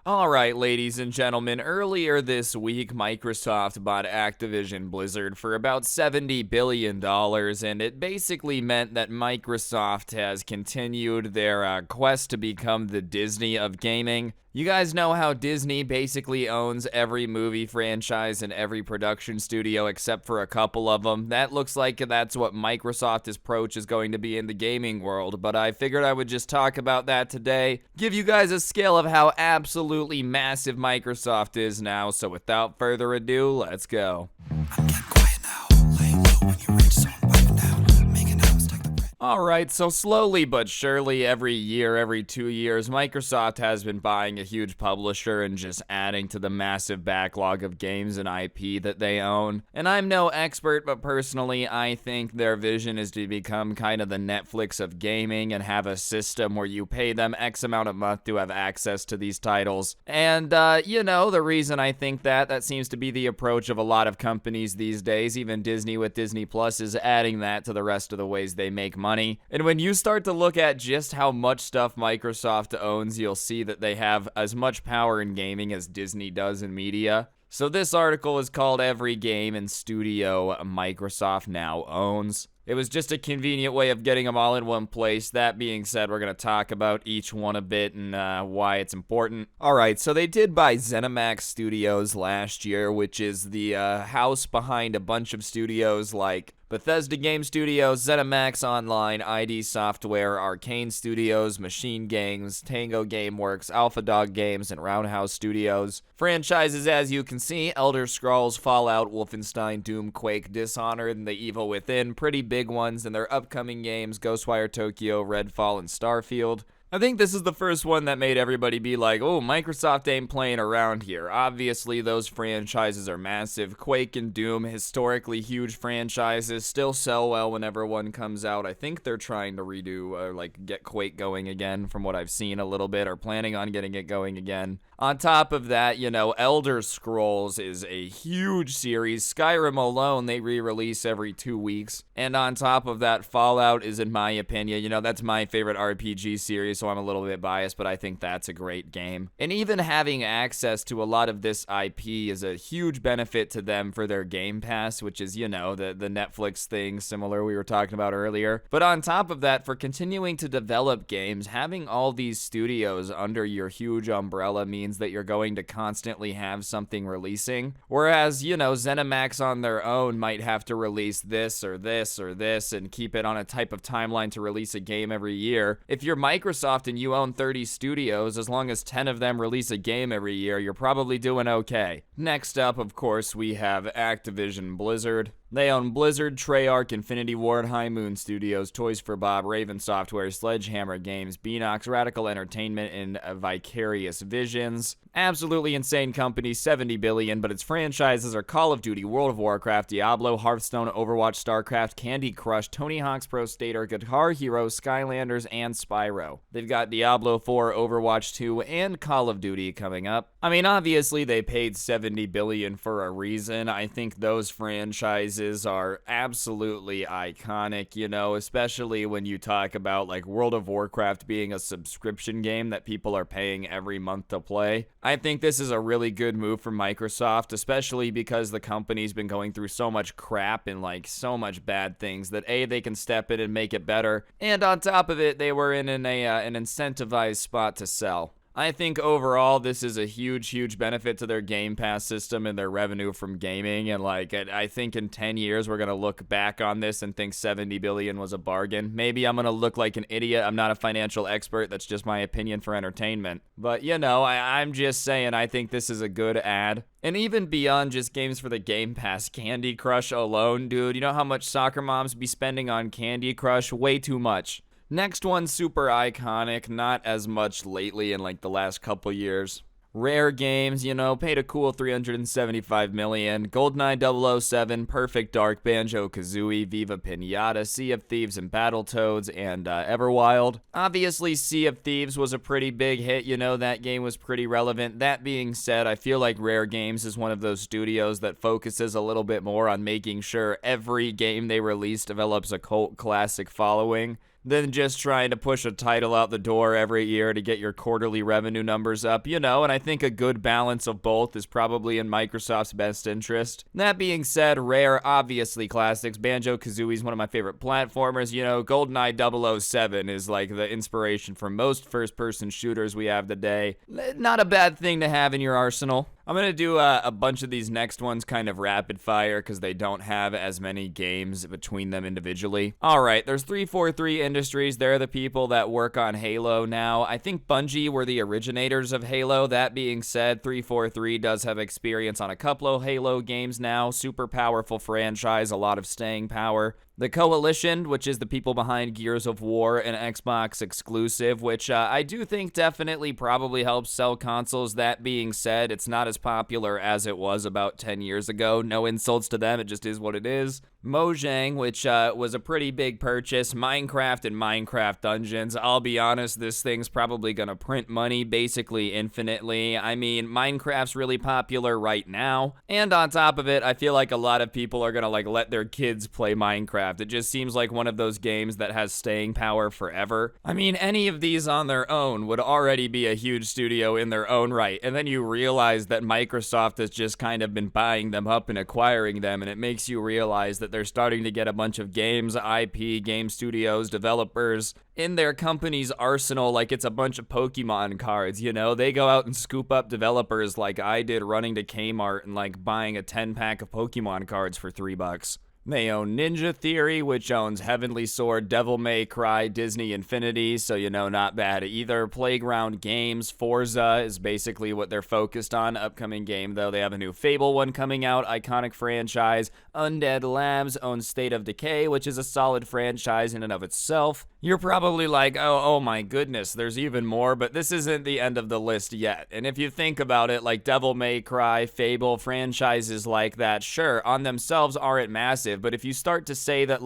Alright, ladies and gentlemen, earlier this week, Microsoft bought Activision Blizzard for about $70 billion, and it basically meant that Microsoft has continued their quest to become the Disney of gaming. You guys know how Disney basically owns every movie franchise and every production studio except for a couple of them. That looks like that's what Microsoft's approach is going to be in the gaming world, but I figured I would just talk about that today, give you guys a scale of how absolutely massive Microsoft is now, so without further ado, let's go. I'm getting quiet now, laying low when you reach zone, piping down, making albums take the breath. Alright, so slowly but surely every year, every 2 years, Microsoft has been buying a huge publisher and just adding to the massive backlog of games and IP that they own. And I'm no expert, but personally I think their vision is to become kind of the Netflix of gaming and have a system where you pay them X amount a month to have access to these titles. And, the reason I think that seems to be the approach of a lot of companies these days. Even Disney with Disney Plus is adding that to the rest of the ways they make money. And when you start to look at just how much stuff Microsoft owns, you'll see that they have as much power in gaming as Disney does in media. So this article is called Every Game and Studio Microsoft Now Owns. It was just a convenient way of getting them all in one place. That being said, we're going to talk about each one a bit and why it's important. Alright, so they did buy ZeniMax Studios last year, which is the house behind a bunch of studios like Bethesda Game Studios, ZeniMax Online, ID Software, Arcane Studios, Machine Games, Tango Gameworks, Alpha Dog Games, and Roundhouse Studios. Franchises, as you can see: Elder Scrolls, Fallout, Wolfenstein, Doom, Quake, Dishonored, and The Evil Within. Pretty big ones, and their upcoming games: Ghostwire Tokyo, Redfall, and Starfield. I think this is the first one that made everybody be like, oh, Microsoft ain't playing around here. Obviously, those franchises are massive. Quake and Doom, historically huge franchises, still sell well whenever one comes out. I think they're trying to redo, get Quake going again from what I've seen a little bit, or planning on getting it going again. On top of that, Elder Scrolls is a huge series. Skyrim alone, they re-release every 2 weeks. And on top of that, Fallout is, in my opinion, that's my favorite RPG series, so I'm a little bit biased, but I think that's a great game. And even having access to a lot of this IP is a huge benefit to them for their Game Pass, which is, the Netflix thing, similar we were talking about earlier. But on top of that, for continuing to develop games, having all these studios under your huge umbrella means that you're going to constantly have something releasing. Whereas, ZeniMax on their own might have to release this or this or this and keep it on a type of timeline to release a game every year. If you're Microsoft and you own 30 studios, as long as 10 of them release a game every year, you're probably doing okay. Next up, of course, we have Activision Blizzard. They own Blizzard, Treyarch, Infinity Ward, High Moon Studios, Toys for Bob, Raven Software, Sledgehammer Games, Beanox, Radical Entertainment, and Vicarious Visions. Absolutely insane company, $70 billion, but its franchises are Call of Duty, World of Warcraft, Diablo, Hearthstone, Overwatch, StarCraft, Candy Crush, Tony Hawk's Pro Skater, Guitar Hero, Skylanders, and Spyro. They've got Diablo 4, Overwatch 2, and Call of Duty coming up. I mean, obviously they paid $70 billion for a reason. I think those franchises are absolutely iconic, especially when you talk about like World of Warcraft being a subscription game that people are paying every month to play. I think this is a really good move for Microsoft, especially because the company's been going through so much crap and so much bad things that A, they can step in and make it better, and on top of it, they were in an incentivized spot to sell. I think overall this is a huge benefit to their Game Pass system and their revenue from gaming, and I think in 10 years we're going to look back on this and think $70 billion was a bargain. Maybe I'm going to look like an idiot. I'm not a financial expert. That's just my opinion for entertainment. But I'm just saying I think this is a good ad. And even beyond just games for the Game Pass, Candy Crush alone, dude, you know how much soccer moms be spending on Candy Crush? Way too much. Next one, super iconic, not as much lately in the last couple years. Rare Games, paid a cool $375 million. GoldenEye 007, Perfect Dark, Banjo-Kazooie, Viva Pinata, Sea of Thieves and Battletoads, and Everwild. Obviously, Sea of Thieves was a pretty big hit, that game was pretty relevant. That being said, I feel like Rare Games is one of those studios that focuses a little bit more on making sure every game they release develops a cult classic following. than just trying to push a title out the door every year to get your quarterly revenue numbers up, and I think a good balance of both is probably in Microsoft's best interest. That being said, Rare, obviously classics. Banjo-Kazooie is one of my favorite platformers. GoldenEye 007 is like the inspiration for most first-person shooters we have today. Not a bad thing to have in your arsenal. I'm going to do a bunch of these next ones kind of rapid fire because they don't have as many games between them individually. Alright, there's 343 Industries. They're the people that work on Halo now. I think Bungie were the originators of Halo. That being said, 343 does have experience on a couple of Halo games now. Super powerful franchise, a lot of staying power. The Coalition, which is the people behind Gears of War, an Xbox exclusive, which I do think definitely probably helps sell consoles. That being said, it's not as popular as it was about 10 years ago. No insults to them, it just is what it is. Mojang, which was a pretty big purchase. Minecraft and Minecraft Dungeons. I'll be honest, this thing's probably gonna print money basically infinitely. I mean, Minecraft's really popular right now. And on top of it, I feel like a lot of people are gonna let their kids play Minecraft. It just seems like one of those games that has staying power forever. I mean, any of these on their own would already be a huge studio in their own right. And then you realize that Microsoft has just kind of been buying them up and acquiring them, and it makes you realize that they're starting to get a bunch of games, IP, game studios, developers in their company's arsenal like it's a bunch of Pokemon cards, They go out and scoop up developers like I did running to Kmart and buying a 10-pack of Pokemon cards for $3. They own Ninja Theory, which owns Heavenly Sword, Devil May Cry, Disney Infinity, so not bad either. Playground Games, Forza is basically what they're focused on. Upcoming game, though, they have a new Fable one coming out, iconic franchise. Undead Labs owns State of Decay, which is a solid franchise in and of itself. You're probably like, oh my goodness, there's even more, but this isn't the end of the list yet. And if you think about it, Devil May Cry, Fable, franchises like that, sure, on themselves aren't massive, but if you start to say that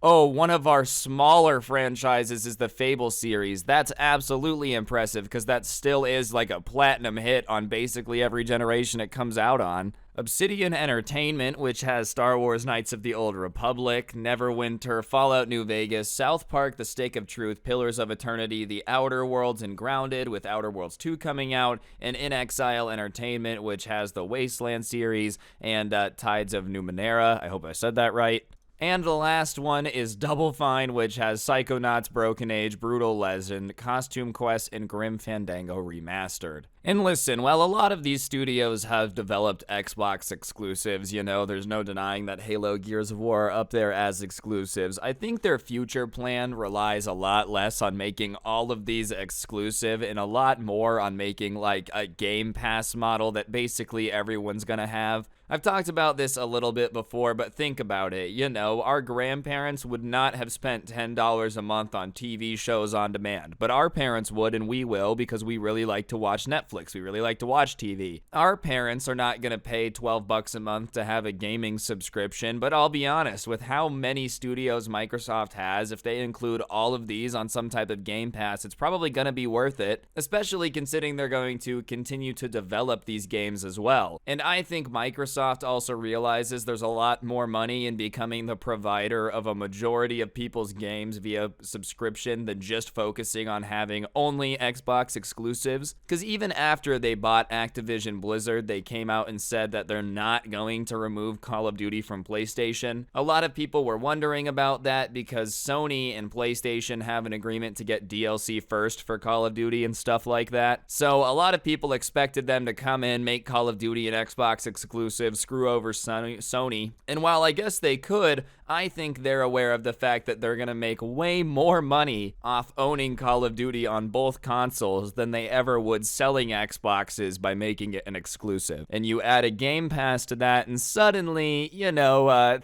one of our smaller franchises is the Fable series, that's absolutely impressive because that still is a platinum hit on basically every generation it comes out on. Obsidian Entertainment, which has Star Wars Knights of the Old Republic, Neverwinter, Fallout New Vegas, South Park, The Stake of Truth, Pillars of Eternity, The Outer Worlds, and Grounded, with Outer Worlds 2 coming out, and In Exile Entertainment, which has the Wasteland series, and Tides of Numenera. I hope I said that right. And the last one is Double Fine, which has Psychonauts, Broken Age, Brutal Legend, Costume Quest, and Grim Fandango Remastered. And listen, while a lot of these studios have developed Xbox exclusives, there's no denying that Halo, Gears of War are up there as exclusives. I think their future plan relies a lot less on making all of these exclusive and a lot more on making a Game Pass model that basically everyone's gonna have. I've talked about this a little bit before, but think about it. Our grandparents would not have spent $10 a month on TV shows on demand, but our parents would, and we will, because we really like to watch Netflix. We really like to watch TV. Our parents are not going to pay $12 a month to have a gaming subscription, but I'll be honest, with how many studios Microsoft has, if they include all of these on some type of Game Pass, it's probably going to be worth it, especially considering they're going to continue to develop these games as well. And I think Microsoft also realizes there's a lot more money in becoming the provider of a majority of people's games via subscription than just focusing on having only Xbox exclusives. Because even after they bought Activision Blizzard, they came out and said that they're not going to remove Call of Duty from PlayStation. A lot of people were wondering about that because Sony and PlayStation have an agreement to get DLC first for Call of Duty and stuff like that. So a lot of people expected them to come in, make Call of Duty an Xbox exclusive, screw over Sony. And while I guess they could, I think they're aware of the fact that they're going to make way more money off owning Call of Duty on both consoles than they ever would selling Xboxes by making it an exclusive. And you add a Game Pass to that, and suddenly,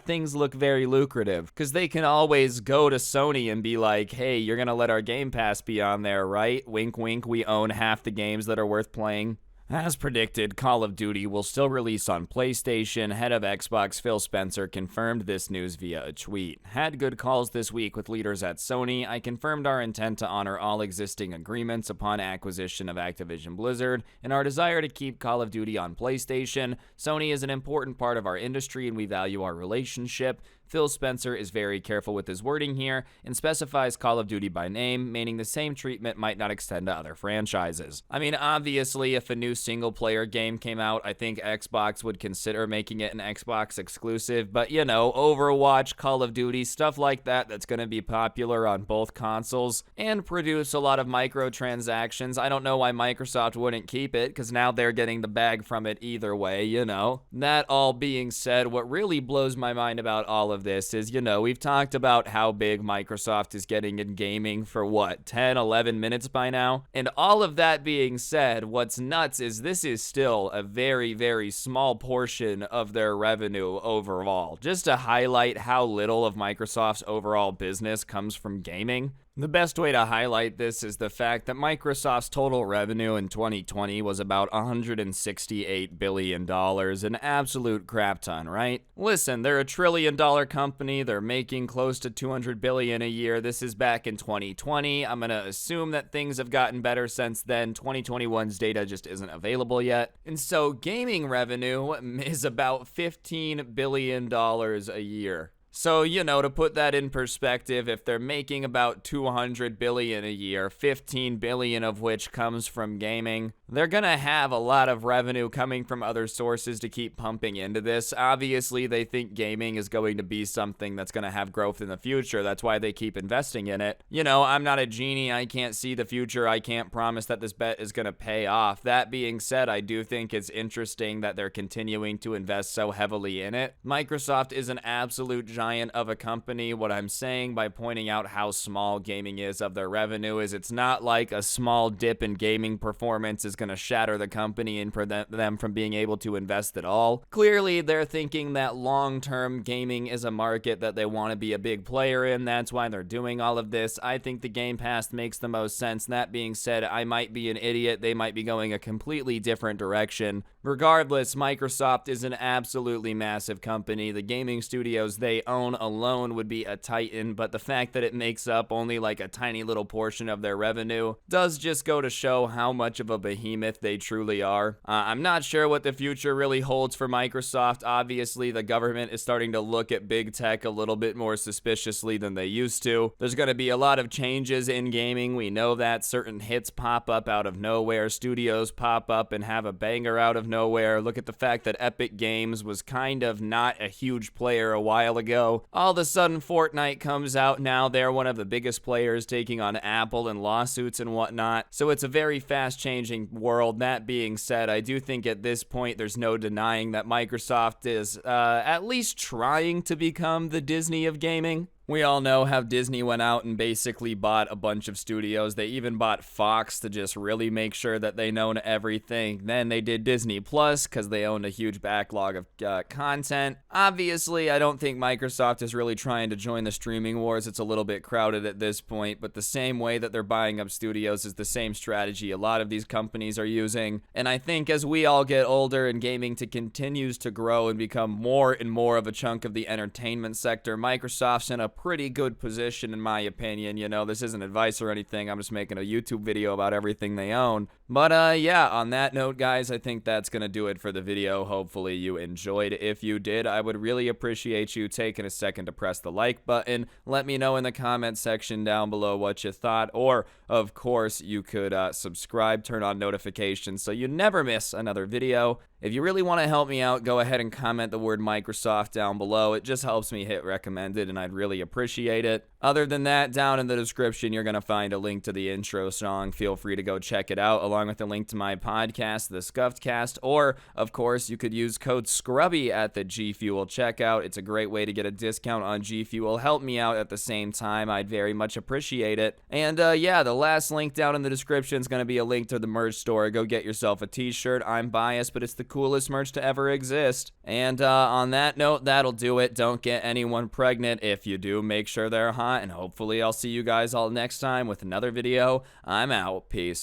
things look very lucrative. Because they can always go to Sony and be like, hey, you're going to let our Game Pass be on there, right? Wink, wink, we own half the games that are worth playing. As predicted, Call of Duty will still release on PlayStation. Head of Xbox Phil Spencer confirmed this news via a tweet. Had good calls this week with leaders at Sony. I confirmed our intent to honor all existing agreements upon acquisition of Activision Blizzard and our desire to keep Call of Duty on PlayStation. Sony is an important part of our industry and we value our relationship. Phil Spencer is very careful with his wording here and specifies Call of Duty by name, meaning the same treatment might not extend to other franchises. I mean, obviously, if a new single-player game came out, I think Xbox would consider making it an Xbox exclusive, but you know, Overwatch, Call of Duty, stuff like that that's going to be popular on both consoles and produce a lot of microtransactions. I don't know why Microsoft wouldn't keep it, because now they're getting the bag from it either way, you know. That all being said, what really blows my mind about all of this is, you know, we've talked about how big Microsoft is getting in gaming for what, 10, 11 minutes by now? And all of that being said, what's nuts is this is still a very, very small portion of their revenue overall. Just to highlight how little of Microsoft's overall business comes from gaming. The best way to highlight this is the fact that Microsoft's total revenue in 2020 was about $168 billion, an absolute crap ton, right? Listen, they're a $1 trillion company, they're making close to $200 billion a year. This is back in 2020. I'm gonna assume that things have gotten better since then. 2021's data just isn't available yet. And so gaming revenue is about $15 billion a year. So, you know, to put that in perspective, if they're making about $200 billion a year, $15 billion of which comes from gaming, they're gonna have a lot of revenue coming from other sources to keep pumping into this. Obviously, they think gaming is going to be something that's gonna have growth in the future. That's why they keep investing in it. You know, I'm not a genie. I can't see the future. I can't promise that this bet is gonna pay off. That being said, I do think it's interesting that they're continuing to invest so heavily in it. Microsoft is an absolute giant of a company. What I'm saying by pointing out how small gaming is of their revenue is it's not like a small dip in gaming performance is going to shatter the company and prevent them from being able to invest at all. Clearly, they're thinking that long-term gaming is a market that they want to be a big player in. That's why they're doing all of this. I think the Game Pass makes the most sense. That being said, I might be an idiot. They might be going a completely different direction. Regardless, Microsoft is an absolutely massive company. The gaming studios they own alone would be a titan, but the fact that it makes up only like a tiny little portion of their revenue does just go to show how much of a behemoth they truly are. I'm not sure what the future really holds for Microsoft. Obviously, the government is starting to look at big tech a little bit more suspiciously than they used to. There's going to be a lot of changes in gaming. We know that certain hits pop up out of nowhere. Studios pop up and have a banger out of nowhere. Look at the fact that Epic Games was kind of not a huge player a while ago. All of a sudden, Fortnite comes out. Now they're one of the biggest players, taking on Apple and lawsuits and whatnot. So it's a very fast-changing world. That being said, I do think at this point, there's no denying that Microsoft is at least trying to become the Disney of gaming. We all know how Disney went out and basically bought a bunch of studios. They even bought Fox to just really make sure that they own everything. Then they did Disney Plus because they owned a huge backlog of content. Obviously, I don't think Microsoft is really trying to join the streaming wars. It's a little bit crowded at this point, but the same way that they're buying up studios is the same strategy a lot of these companies are using. And I think as we all get older and gaming continues to grow and become more and more of a chunk of the entertainment sector, Microsoft's in a pretty good position in my opinion. You know, this isn't advice or anything. I'm just making a YouTube video about everything they own. But yeah, on that note, guys, I think that's gonna do it for the video. Hopefully you enjoyed. If you did, I would really appreciate you taking a second to press the like button. Let me know in the comment section down below what you thought, or of course you could subscribe, turn on notifications so you never miss another video. If you really want to help me out, go ahead and comment the word Microsoft down below. It just helps me hit recommended, and I'd really appreciate it. Other than that, down in the description, you're going to find a link to the intro song. Feel free to go check it out, along with a link to my podcast, The Scuffed Cast, or, of course, you could use code SCRUBBY at the G Fuel checkout. It's a great way to get a discount on G Fuel. Help me out at the same time. I'd very much appreciate it. And, yeah, the last link down in the description is going to be a link to the merch store. Go get yourself a t-shirt. I'm biased, but it's the coolest merch to ever exist. And on that note, that'll do it. Don't get anyone pregnant. If you do, make sure they're hot, and hopefully I'll see you guys all next time with another video. I'm out. Peace.